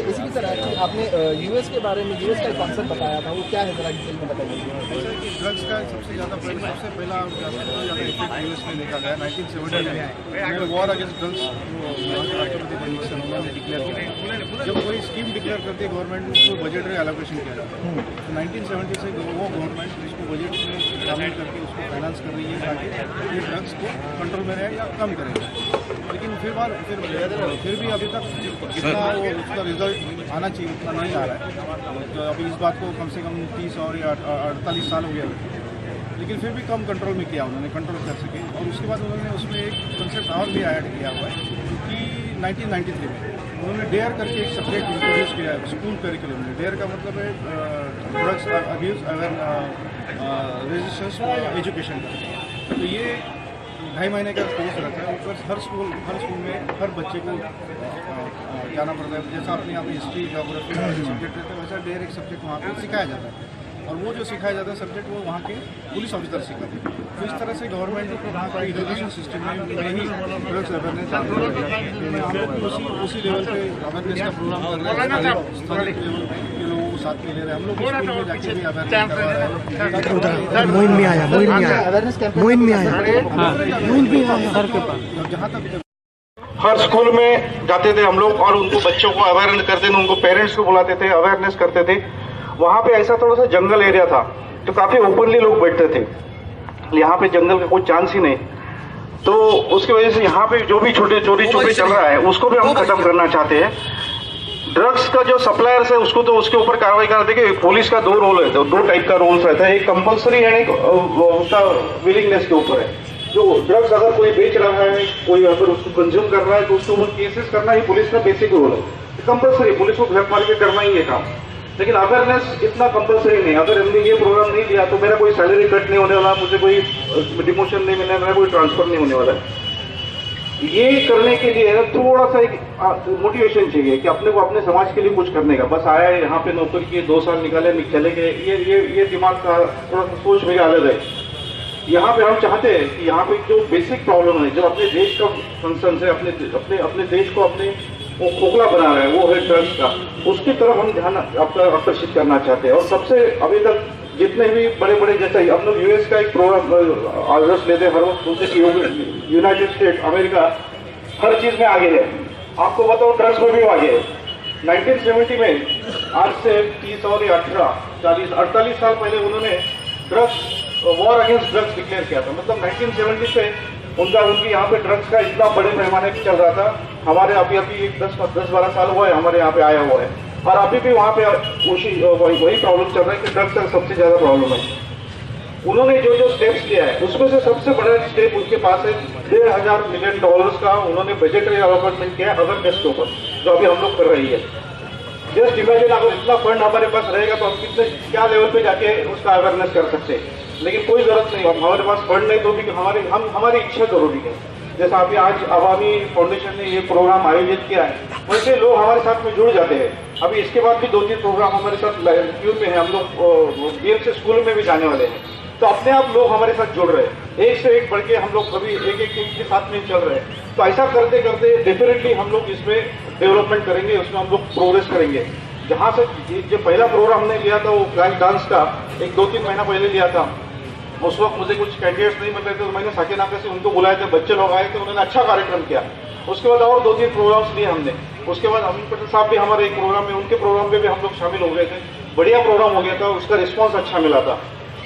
इसी की तरह कि आपने यूएस के बारे में यूएस का एक कॉन्सेप्ट बताया था, वो क्या है जरा डिटेल में बताइए। ऐसा कि ड्रग्स का सबसे पहला इफेक्ट यूएस में देखा गया 1970 में वॉर अगेंस्ट ड्रग्स राष्ट्रपति निक्सन उन्होंने डिक्लेयर किया। जब कोई स्कीम डिक्लेयर करती है गवर्नमेंट उसको बजटरी एलोकेशन किया जाता है। तो 1970 से वो गवर्नमेंट इसको बजट में शामिल करके उसको फाइनेंस कर रही है ताकि ये ड्रग्स को कंट्रोल में रहे या कम करेगा। लेकिन फिर भी अभी तक जितना वो उसका रिजल्ट आना चाहिए उतना नहीं आ रहा है। तो अभी इस बात को कम से कम 30 और या 48 साल हो गया, लेकिन फिर भी कम कंट्रोल में किया उन्होंने, कंट्रोल कर सके। और उसके बाद उन्होंने उसमें एक कंसेप्ट और भी ऐड किया हुआ है कि 1993 में उन्होंने डेयर करके एक सब्जेक्ट इंट्रोड्यूस किया है स्कूल करिकुलम में। डेयर का मतलब है ड्रग्स अब्यूज रेजिस्टेंस एजुकेशन का। तो ये 2.5 महीने का कोर्स रहता है। ऊपर हर स्कूल में हर बच्चे को जाना पड़ता है। जैसा अपने यहाँ पे हिस्ट्री ज्योग्राफी सब्जेक्ट रहता है वैसा डेयर एक सब्जेक्ट वहाँ पे सिखाया जाता है। और वो जो सिखाया जाता है सब्जेक्ट वो वहाँ के पुलिस ऑफिसर सिखाते हैं। तो इस तरह से गवर्नमेंट को वहाँ का एजुकेशन सिस्टम में ही ड्रग्स अवेयरनेस उसी लेवल पे अवेयरनेस का प्रोग्राम कर रहे हैं। स्थानीय लेवल के लोगों को साथ में ले रहे हैं। हम लोग स्कूल में जाके भी अवेयरनेस करवा रहे हैं। मोइन में आया अवेयरनेस जहाँ तक हर स्कूल में जाते थे हम लोग और उनको बच्चों को अवेयरनेस करते थे, उनको पेरेंट्स को बुलाते थे, अवेयरनेस करते थे। वहाँ पे ऐसा थोड़ा सा जंगल एरिया था तो काफी ओपनली लोग बैठते थे। यहाँ पे जंगल का कोई चांस ही नहीं। तो उसकी वजह से यहाँ पे जो भी चोरी छुपे चल रहा है उसको भी हम खत्म करना चाहते हैं। ड्रग्स का जो सप्लायर्स है उसको तो उसके ऊपर कार्रवाई करना। देखिए पुलिस का 2 रोल है, 2 टाइप का रोल्स रहता है। एक कंपल्सरी है, एक उसका विलिंगनेस के ऊपर है। जो ड्रग्स अगर कोई बेच रहा है, कोई अगर उसको कंज्यूम कर रहा है तो उसके ऊपर केसेस करना ही पुलिस का बेसिक रोल है। कंपल्सरी पुलिस को ब्लैक मार्केट करना ही है काम। लेकिन अवेयरनेस इतना कंपल्सरी नहीं। अगर हमने ये प्रोग्राम नहीं लिया तो मेरा कोई सैलरी कट नहीं होने वाला, मुझे कोई डिमोशन नहीं मिलने वाला, कोई ट्रांसफर नहीं होने वाला। ये करने के लिए थोड़ा सा एक मोटिवेशन चाहिए कि अपने को अपने समाज के लिए कुछ करने का। बस आया है यहाँ पे नौकरी किए 2 साल निकाले चले गए, ये दिमाग का थोड़ा सा सोच मेरा अलग है। यहाँ पे हम चाहते हैं कि यहाँ पे जो बेसिक प्रॉब्लम है, जो अपने देश का कंसर्न है, अपने देश को अपने वो खोखला बना रहे हैं, वो है ड्रग्स का। उसकी तरफ हम ध्यान आकर्षित करना चाहते हैं। और सबसे अभी तक जितने भी बड़े जैसे हम लोग यूएस का एक प्रोग्राम आदर्श लेते हैं हर वक्त, उनसे यूनाइटेड स्टेट अमेरिका हर चीज में आगे है। आपको बताओ ड्रग्स में भी आगे है। 1970 में आज से 30 और 48 साल पहले उन्होंने वॉर अगेंस्ट ड्रग्स डिक्लेयर किया था। मतलब 1970 से उनकी यहाँ पे ड्रग्स का इतना बड़े पैमाने पर चल रहा था। हमारे अभी 10-12 साल हुआ है हमारे यहाँ पे आया हुआ है। और अभी भी वहाँ पे वही प्रॉब्लम चल रहा है कि ड्रग्स का सबसे ज्यादा प्रॉब्लम है। उन्होंने जो स्टेप्स लिया है उसमें से सबसे बड़ा स्टेप उनके पास है। $1,500 मिलियन का उन्होंने बजटरी अलॉटमेंट किया है अवेयरनेस के ऊपर, जो अभी हम लोग कर रही है। जस्ट इमेजिन अगर इतना फंड हमारे पास रहेगा तो हम क्या लेवल पे जाके उसका अवेयरनेस कर सकते हैं। लेकिन कोई जरूरत नहीं, हमारे पास फंड नहीं तो भी हमारी इच्छा जरूरी है। जैसा अभी आज अवामी फाउंडेशन ने ये प्रोग्राम आयोजित किया है, वैसे लोग हमारे साथ में जुड़ जाते हैं। अभी इसके बाद भी 2-3 प्रोग्राम हमारे साथ क्यू में है। हम लोग गेम से स्कूल में भी जाने वाले हैं। तो अपने आप लोग हमारे साथ जुड़ रहे हैं, एक से एक बढ़ के हम लोग अभी एक के साथ में चल रहे हैं। तो ऐसा करते करते डेफिनेटली हम लोग इसमें डेवलपमेंट करेंगे, उसमें हम लोग प्रोग्रेस करेंगे। जहाँ से जो पहला प्रोग्राम हमने लिया था वो क्लास डांस का 1-2-3 महीना पहले लिया था। उस वक्त मुझे कुछ कैंडिडेट्स नहीं मिल रहे थे तो मैंने साकेनाके से उनको बुलाए थे, बच्चे लोग आए थे, उन्होंने अच्छा कार्यक्रम किया। उसके बाद और 2-3 प्रोग्राम्स लिए हमने। उसके बाद अमित पटेल साहब भी हमारे एक प्रोग्राम में, उनके प्रोग्राम में भी हम लोग शामिल हो गए थे। बढ़िया प्रोग्राम हो गया था, उसका रिस्पॉन्स अच्छा मिला था।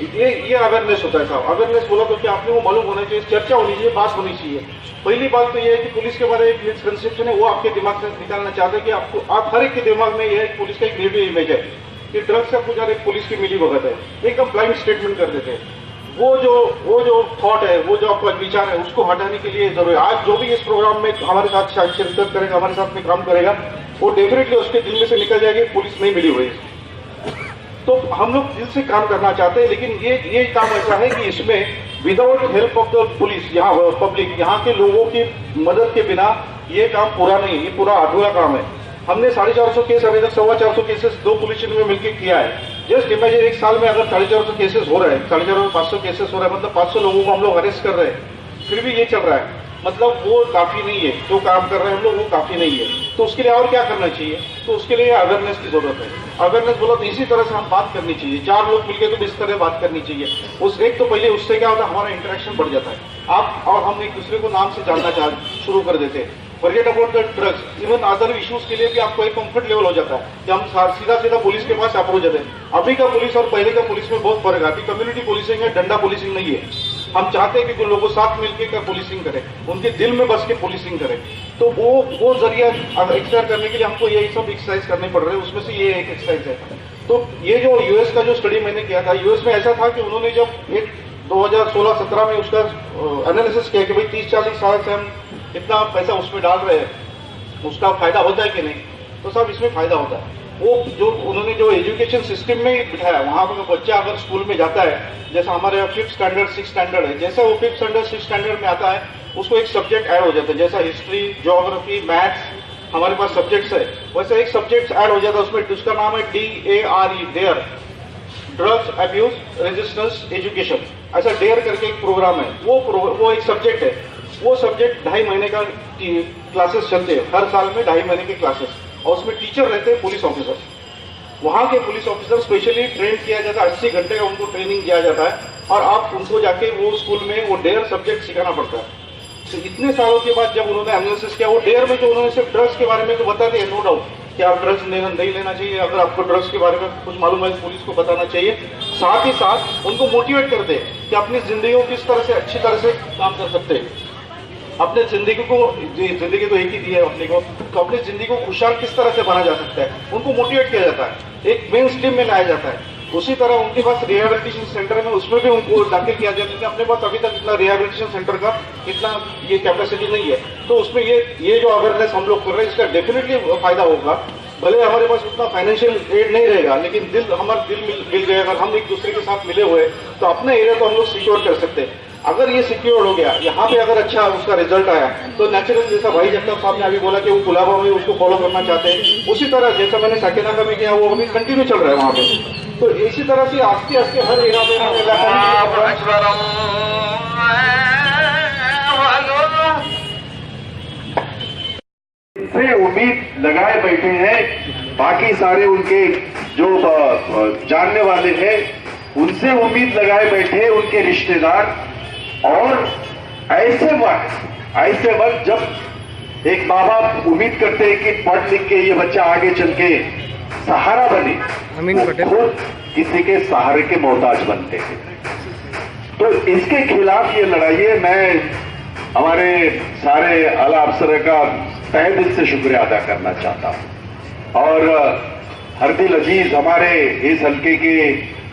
ये अवेयरनेस होता है साहब। अवेयरनेस बोला तो क्या आपने वो मालूम होना चाहिए, चर्चा होनी चाहिए, बात होनी चाहिए। पहली बात तो ये है कि पुलिस के बारे में एक मिसकंसेप्शन है, वो आपके दिमाग से निकालना चाहते हैं कि आप हर एक के दिमाग में ये पुलिस का एक नेगेटिव इमेज है कि ड्रग्स का पुजारी पुलिस की मिली भगत है, एकदम ब्लाइंड स्टेटमेंट कर देते हैं। वो जो थॉट है, वो जो आपका विचार है, उसको हटाने के लिए जरूरी है। आज जो भी इस प्रोग्राम में हमारे साथ शिरकत करेगा, हमारे साथ में काम करेगा, वो डेफिनेटली उसके दिल में से निकल जाएगी पुलिस नहीं मिली हुई। तो हम लोग दिल से काम करना चाहते हैं, लेकिन ये काम ऐसा है कि इसमें without help of the police, यहाँ पब्लिक, यहाँ के लोगों की मदद के बिना ये काम पूरा नहीं है, ये पूरा अधूरा काम है। हमने 450 केस, अभी तक 425 केसेस 2 पुलिस स्टेशन में मिलकर किया है। जस्ट इमेजिन एक साल में अगर 450 केसेस हो रहे हैं, 450-500 केसेस हो रहे हैं, मतलब 500 लोगों को हम लोग अरेस्ट कर रहे हैं, फिर भी ये चल रहा है। मतलब वो काफ़ी नहीं है, जो काम कर रहे हैं हम लोग वो काफ़ी नहीं है। तो उसके लिए और क्या करना चाहिए? तो उसके लिए अवेयरनेस की जरूरत है। अवेयरनेस बोला तो इसी तरह से हम बात करनी चाहिए, 4 लोग मिलकर तो इस तरह बात करनी चाहिए। उस एक तो पहले उससे क्या होता है, हमारा इंटरेक्शन बढ़ जाता है, आप और हम एक दूसरे को नाम से जानना शुरू कर देते हैं। Forget about the drugs, even other issues के लिए भी आपको एक कंफर्ट लेवल हो जाता है कि हम सीधा पुलिस के पास अप्रोच जाते हैं। अभी का पुलिस और पहले का पुलिस में बहुत फर्क आती है। कम्युनिटी पुलिसिंग है, डंडा पुलिसिंग नहीं है। हम चाहते हैं कि लोगों साथ मिलकर पुलिसिंग करें, उनके दिल में बस के पुलिसिंग करें। तो वो जरिया एक्सरसाइज करने के लिए हमको यही सब एक्सरसाइज करने पड़ रहे हैं, उसमें से ये एक एक्सरसाइज है। तो ये जो यूएस का जो स्टडी मैंने किया था, यूएस में ऐसा था कि उन्होंने जब एक 2016-17 में उसका एनालिसिस किया कि भाई 30-40 साल से हम इतना पैसा उसमें डाल रहे हैं, उसका फायदा होता है कि नहीं? तो सब इसमें फायदा होता है। वो जो उन्होंने जो एजुकेशन सिस्टम में बिठाया, वहां पर बच्चा अगर स्कूल में जाता है, जैसा हमारे यहाँ 5th स्टैंडर्ड 6th स्टैंडर्ड है, जैसे वो 5th स्टैंडर्ड 6th स्टैंडर्ड में आता है, उसको एक सब्जेक्ट ऐड हो जाता है, जैसा हिस्ट्री, ज्योग्राफी, मैथ्स हमारे पास सब्जेक्ट्स है, वैसे एक सब्जेक्ट ऐड हो जाता है उसमें, जिसका नाम है DARE, DARE, drugs abuse resistance education. ऐसा डेयर करके एक प्रोग्राम है, वो एक सब्जेक्ट है। वो सब्जेक्ट 2.5 महीने का क्लासेस चलते हैं, हर साल में 2.5 महीने के क्लासेस, और उसमें टीचर रहते हैं पुलिस ऑफिसर। वहां के पुलिस ऑफिसर स्पेशली ट्रेन किया जाता है, 80 घंटे का उनको ट्रेनिंग दिया जाता है, और आप उनको जाके वो स्कूल में वो डेयर सब्जेक्ट सिखाना पड़ता है। तो इतने सालों के बाद जब उन्होंने एनालिसिस किया, वो डेयर में जो उन्होंने सिर्फ ड्रग्स के बारे में तो बताते हैं, नो डाउट कि आप ड्रग्स नहीं लेना चाहिए, अगर आपको ड्रग्स के बारे में कुछ मालूम है पुलिस को बताना चाहिए। साथ ही साथ उनको मोटिवेट करते हैं कि अपनी जिंदगी को किस तरह से अच्छी तरह से काम कर सकते हैं, अपने जिंदगी तो एक ही दी है अपने को, तो अपनी जिंदगी को खुशहाल किस तरह से बना जा सकता है, उनको मोटिवेट किया जाता है, एक मेन स्ट्रीम में लाया जाता है। उसी तरह उनके पास रिहेबिलिटेशन सेंटर में उसमें भी उनको दाखिल किया जाता है। अपने पास अभी तक इतना रिहेबिलिटेशन सेंटर का इतना ये कैपेसिटी नहीं है, तो उसमें ये जो अवेयरनेस हम लोग कर रहे हैं, इसका डेफिनेटली फायदा होगा। भले हमारे पास उतना फाइनेंशियल एड नहीं रहेगा, लेकिन हमारा दिल मिल गया, अगर हम एक दूसरे के साथ मिले हुए तो अपना एरिया को हम लोग सिक्योर कर सकते हैं। अगर ये सिक्योर हो गया, यहाँ पे अगर अच्छा उसका रिजल्ट आया, तो नेचुरल जैसा भाई जगताप साहब ने अभी बोला कि वो कुलाबा में उसको फॉलो करना चाहते हैं, उसी तरह जैसा मैंने साकेनाका में किया वो अभी कंटिन्यू चल रहा है वहाँ पे। तो इसी तरह से आस्ते आस्ते हर एरिया से उम्मीद लगाए बैठे हैं, बाकी सारे उनके जो जानने वाले हैं उनसे उम्मीद लगाए बैठे, उनके रिश्तेदार। और ऐसे वक्त जब एक माँ बाप उम्मीद करते हैं कि पढ़ लिख के ये बच्चा आगे चल के सहारा बने, खुद किसी के सहारे के मोहताज बनते हैं। तो इसके खिलाफ ये लड़ाई है। मैं हमारे सारे आला अफसर का तहे दिल से शुक्रिया अदा करना चाहता हूं। और हरदिल अजीज हमारे इस हल्के के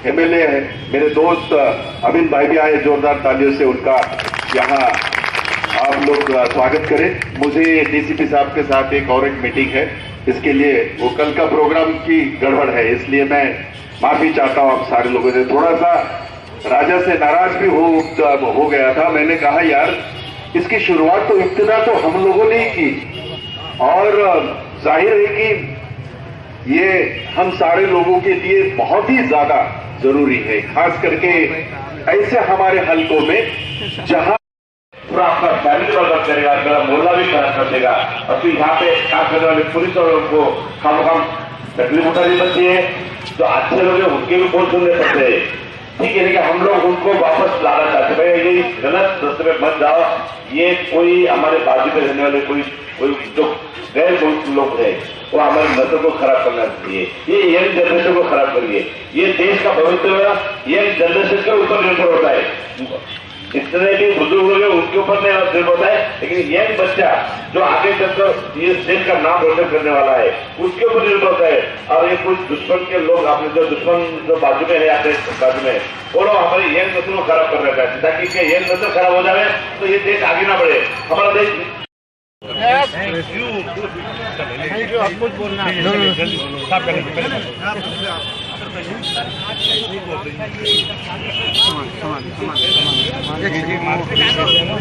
MLA है, मेरे दोस्त अमिन भाई भी आए, जोरदार तालियों से उनका यहाँ आप लोग स्वागत करें। मुझे DCP साहब के साथ एक मीटिंग है, इसके लिए वो कल का प्रोग्राम की गड़बड़ है, इसलिए मैं माफी चाहता हूं आप सारे लोगों से। थोड़ा सा राजा से नाराज भी हो गया था। मैंने कहा यार इसकी शुरुआत तो इब्तिदा तो हम लोगों ने ही की, और जाहिर है कि ये हम सारे लोगों के लिए बहुत ही ज्यादा जरूरी है, खास करके ऐसे हमारे हलकों में जहां पूरा आपका फैमिली बर्बाद करेगा, मेरा मोहल्ला भी खराब कर देगा। और फिर यहाँ पे काम करने वाले पुलिस वालों को खाम तकलीफ उठानी पड़ती है। जो अच्छे लोग हैं उनके भी बोल सुनने पड़ते हैं, ठीक है, लेकिन हम लोग उनको वापस लाना चाहते हैं, भाई ये गलत रास्ते में मत जाओ। ये कोई हमारे बाजू में रहने वाले कोई जो गैर लोग हैं वो हमारे नस्ल को खराब करना चाहिए, ये यंग जनरेशन को खराब करिए। ये देश का भविष्य यंग जनरेशन के ऊपर निर्भर होता है। इतने भी बुजुर्ग लोग उनके ऊपर निर्भर होता है, लेकिन यंग बच्चा जो आगे चलकर ये देश का नाम रोशन करने वाला है उसके ऊपर निर्भर होता है। और ये कुछ दुश्मन के लोग, आपने जो दुश्मन जो बाजू में है, आपके बाजू में, वो लोग हमारे यंग नस्ल को खराब करना चाहते, ताकि यंग नस्ल खराब हो जाए तो ये देश आगे ना बढ़े। हमारा देश आप कुछ बोलना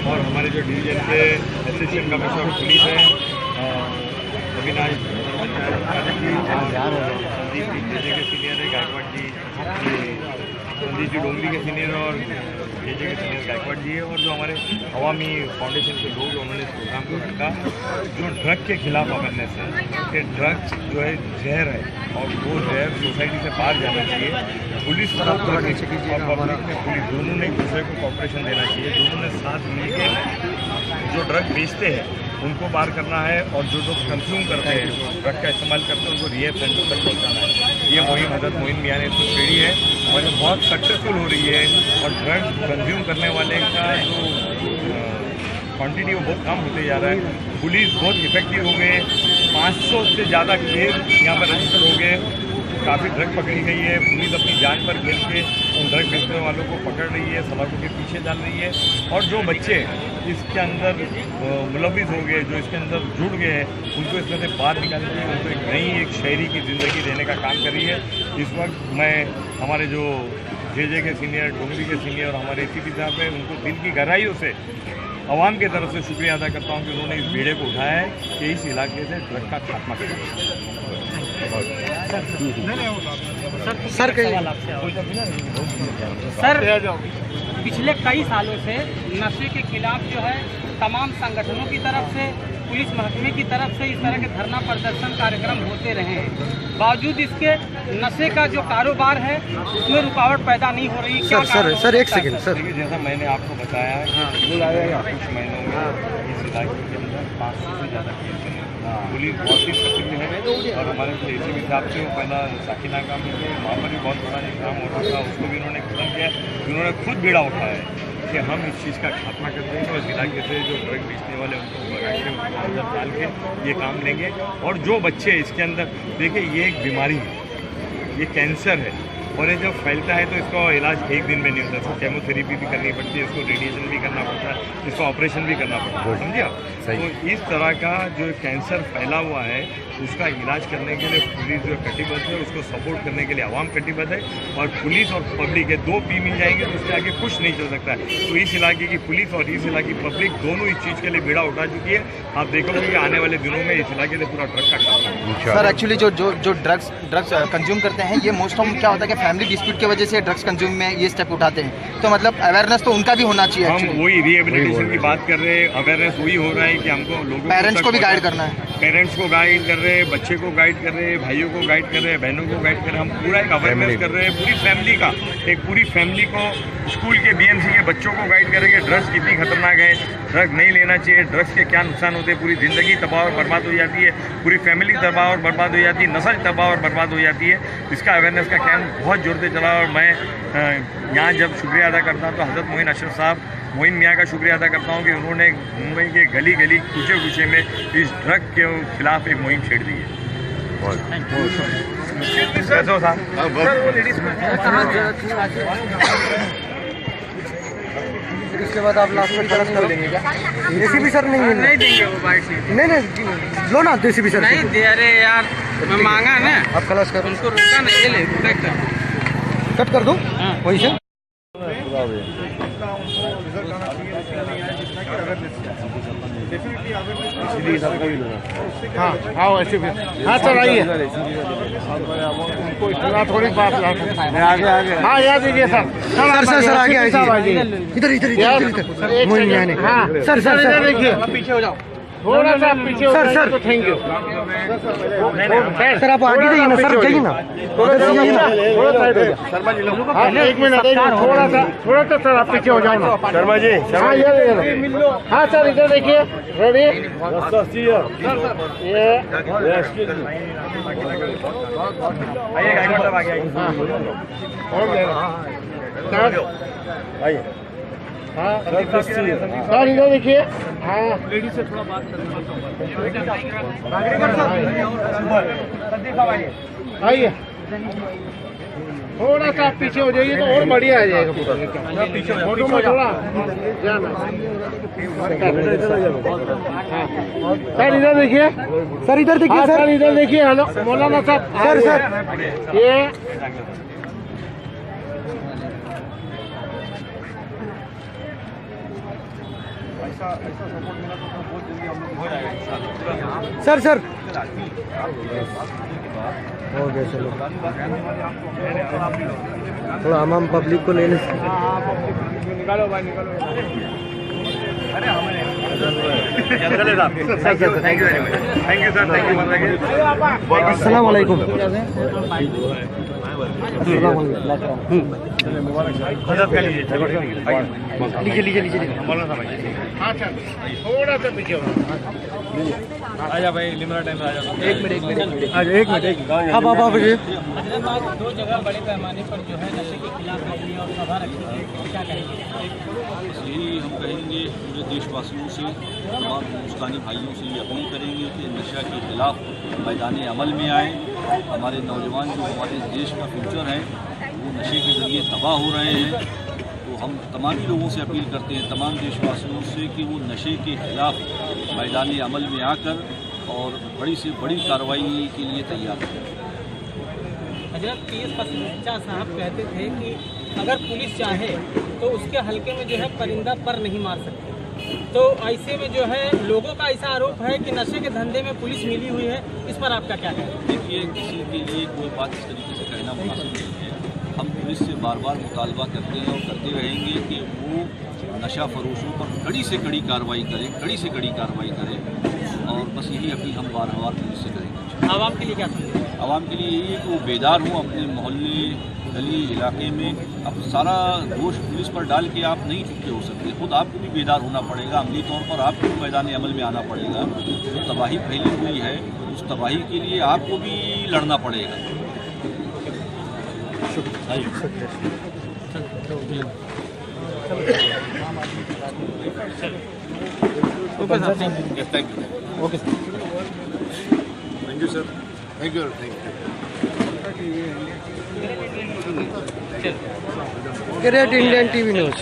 और हमारे जो डिवीजन के असिस्टेंट कमिश्नर पुलिस है, अविनाश संदीप जी, सीनियर है, गायकवाड़ जी, संदीप जी डोंगरी के सीनियर और जेजे के सीनियर गायकवाड़ जी है, और जो हमारे अवामी फाउंडेशन के लोग उन्होंने इस प्रोग्राम को रखा जो ड्रग के खिलाफ अवेयरनेस है कि ड्रग्स जो है जहर है और वो जहर सोसाइटी से बाहर जाना चाहिए। पुलिस और पब्लिक ने पुलिस दोनों ने एक दूसरे को कॉपरेशन देना चाहिए, दोनों ने साथ मिलकर जो ड्रग बेचते हैं उनको बाहर करना है और जो लोग कंज्यूम करते हैं जो ड्रग का इस्तेमाल करते हैं उनको रिहेब सेंटर तक पहुँचाना है। ये मुहिम हजरत मोइन मियाँ ने इसको छेड़ी है और ये बहुत सक्सेसफुल हो रही है और ड्रग कंज्यूम करने वाले का जो क्वांटिटी वो बहुत कम होते जा रहा है। पुलिस बहुत इफेक्टिव हो गए, 500 से ज़्यादा केस यहाँ पर रजिस्टर हो गए, काफ़ी ड्रग पकड़ी गई है। पुलिस अपनी जान पर खेल के उन ड्रग बेचने वालों को पकड़ रही है, सलाखों के पीछे डाल रही है, और जो बच्चे इसके अंदर मुलविस हो गए, जो इसके अंदर जुड़ गए हैं, उनको इसमें से बाहर निकालने के लिए उनको एक नई एक शहरी की ज़िंदगी देने का काम कर रही है। इस वक्त मैं हमारे जो जेजे के सीनियर, डोंगरी के सीनियर और हमारे ACP साहब हैं, उनको दिल की गहराइयों से आवाम की तरफ से शुक्रिया अदा करता हूँ कि उन्होंने इस बेड़े को उठाया है कि इस इलाके से ड्रग का खात्मा करें। सर पिछले कई सालों से नशे के खिलाफ जो है तमाम संगठनों की तरफ से, पुलिस महकमे की तरफ से इस तरह के धरना प्रदर्शन कार्यक्रम होते रहे हैं। बावजूद इसके नशे का जो कारोबार है उसमें रुकावट पैदा नहीं हो रही। सर एक सेकंड सर, देखिए जैसा मैंने आपको बताया कुछ महीनों में इस इलाके के अंदर 500 से ज़्यादा केस हैं। पुलिस बहुत ही सक्रिय है और हमारे जो ACP साहब थे वो पहला साकिनाका में थे, वहाँ पर भी बहुत बड़ा इंतजाम हो रहा था, उसको भी उन्होंने खत्म किया। उन्होंने खुद बीड़ा उठाया है कि हम इस चीज़ का खात्मा कर देंगे और इस इलाके से जो ड्रग बेचने वाले उनको भगा के उनको अंदर डाल के ये काम लेंगे। और जो बच्चे इसके अंदर, देखिए ये एक बीमारी है, ये कैंसर है और ये जब फैलता है तो इसका इलाज एक दिन में नहीं होता, इसको केमोथेरेपी भी करनी पड़ती है, इसको रेडिएशन भी करना पड़ता है, इसको ऑपरेशन भी करना पड़ता है, समझे आप? तो इस तरह का जो कैंसर फैला हुआ है उसका इलाज करने के लिए पुलिस जो कटिबद्ध है, उसको सपोर्ट करने के लिए आवाम कटिबद्ध है। और पुलिस और पब्लिक है, 2 P मिल जाएंगे तो उसके आगे कुछ नहीं चल सकता है। तो इस इलाके की पुलिस और इस इलाके की पब्लिक दोनों इस चीज़ के लिए बेड़ा उठा चुकी है। आप देखोगे कि आने वाले दिनों में इस इलाके से पूरा ड्रग का खात्मा। सर एक्चुअली जो ड्रग्स कंज्यूम करते हैं ये मोस्ट ऑफ क्या होता है कि फैमिली डिस्प्यूट की वजह से ड्रग्स कंज्यूम में ये स्टेप उठाते हैं, तो मतलब अवेयरनेस तो उनका भी होना चाहिए। हम वही रिहेबिलिटेशन की बात कर रहे हैं, अवेयरनेस वही हो रहा है कि हमको लोगों पेरेंट्स को भी गाइड करना है, पेरेंट्स को गाइड कर रहे हैं, बच्चे को गाइड कर रहे हैं, भाइयों को गाइड कर रहे हैं, बहनों को गाइड कर रहे हैं। हम पूरा एक अवेयरनेस कर रहे हैं पूरी फैमिली का, एक पूरी फैमिली को स्कूल के BMC के बच्चों को गाइड करेंगे ड्रग्स कितनी खतरनाक है, ड्रग नहीं लेना चाहिए, ड्रग्स के क्या नुकसान होते हैं, पूरी ज़िंदगी तबाह और बर्बाद हो जाती है, पूरी फैमिली तबाह और बर्बाद हो जाती है, नस्ल तबाह और बर्बाद हो जाती है। इसका अवेयरनेस का कैंप बहुत जोर से चला और मैं यहाँ जब शुक्रिया अदा करता हूँ तो हज़रत मोइन अशरफ साहब, मोइन मियाँ का शुक्रिया अदा करता हूँ कि उन्होंने मुंबई के गली गली कूचे कूचे में इस ड्रग के खिलाफ एक मुहिम छेड़ दी है। इसके बाद आप लास्ट में तरफ कर लेंगे क्या? ACP सर नहीं देंगे वो बाइट से। नहीं लो ना ACP सर नहीं दे, अरे यार मैं मांगा ना, आप खलास कर, उनको रुका ना, ये ले कट कर दो वहीं से। हाँ ऐसे भी हाँ सर आइए, उनको इतना थोड़ी बात आगे हाँ याद दीजिए सर आगे आइए, इधर मोइन मियां ने। हाँ सर देखिए पीछे हो जाओ, थोड़ा सा पीछे सर तो थैंक यू सर, आप आगे जाइए ना सर, जाइए ना थोड़ा साइड हो जाओ। हाँ 1 मिनट, थोड़ा सा सर आप पीछे हो जाओ ना शर्मा जी। हाँ ये हाँ सर इधर देखिए, रेडी आइए। हाँ सर इधर देखिए, हाँ लेडीज से थोड़ा बात करें, आइए थोड़ा सा पीछे हो जाइए तो और बढ़िया आ जाएगा फोटो में थोड़ा जाना। सर इधर देखिए, सर इधर देखिए, सर इधर देखिए, हेलो मौलाना साहब सर ये ऐसा सपोर्ट मिला तो बहुत जल्दी हम लोग हो जाएगा। सर ओके चलो थोड़ा हम पब्लिक को लेने निकालो भाई निकालो। अरे हमारे thank you very much. Thank you sir, thank you. अस्सलाम वालेकुम। लीजिए थोड़ा सा पीछे आजा भाई, लिमरा टाइम आ जाओ। एक मिनट अब आप दो जगह बड़े पैमाने पर जो है नशे के खिलाफ रैली और सभा रखी है, क्या कहेंगे? यही हम कहेंगे पूरे देशवासियों से, तमाम हिंदुस्तानी भाइयों से ये अपील करेंगे कि नशा के खिलाफ मैदान अमल में आए। हमारे नौजवान जो हमारे देश का फ्यूचर है वो नशे के ज़रिए तबाह हो रहे हैं। तो हम तमाम लोगों से अपील करते हैं, तमाम देशवासियों से, कि वो नशे के खिलाफ मैदान अमल में आकर और बड़ी से बड़ी कार्रवाई के लिए तैयार हैं। हजरत PS पसंचा साहब कहते थे कि अगर पुलिस चाहे तो उसके हल्के में जो है परिंदा पर नहीं मार सकती। तो ऐसे में जो है लोगों का ऐसा आरोप है कि नशे के धंधे में पुलिस मिली हुई है, इस पर आपका क्या कहना है? देखिए, किसी के लिए कोई बात इस तरीके से कहना मुनासिब नहीं है। हम पुलिस से बार बार मुतालबा करते हैं और करते रहेंगे कि वो नशा फरोशों पर कड़ी से कड़ी कार्रवाई करें, कड़ी से कड़ी कार्रवाई करें। और बस यही अपील हम बार बार पुलिस से करेंगे। आवाम के लिए क्या समझे? आवाम के लिए यही है कि वो बेदार हों अपने मोहल्ले गली इलाके में। अब सारा दोष पुलिस पर डाल के आप नहीं चुपके हो सकते, खुद आपको भी बेदार होना पड़ेगा। अमली तौर पर आपको भी मैदान अमल में आना पड़ेगा। जो तबाही फैली हुई है उस तबाही के लिए आपको भी लड़ना पड़ेगा। Okay thank you sir, thank you. Great Indian TV news.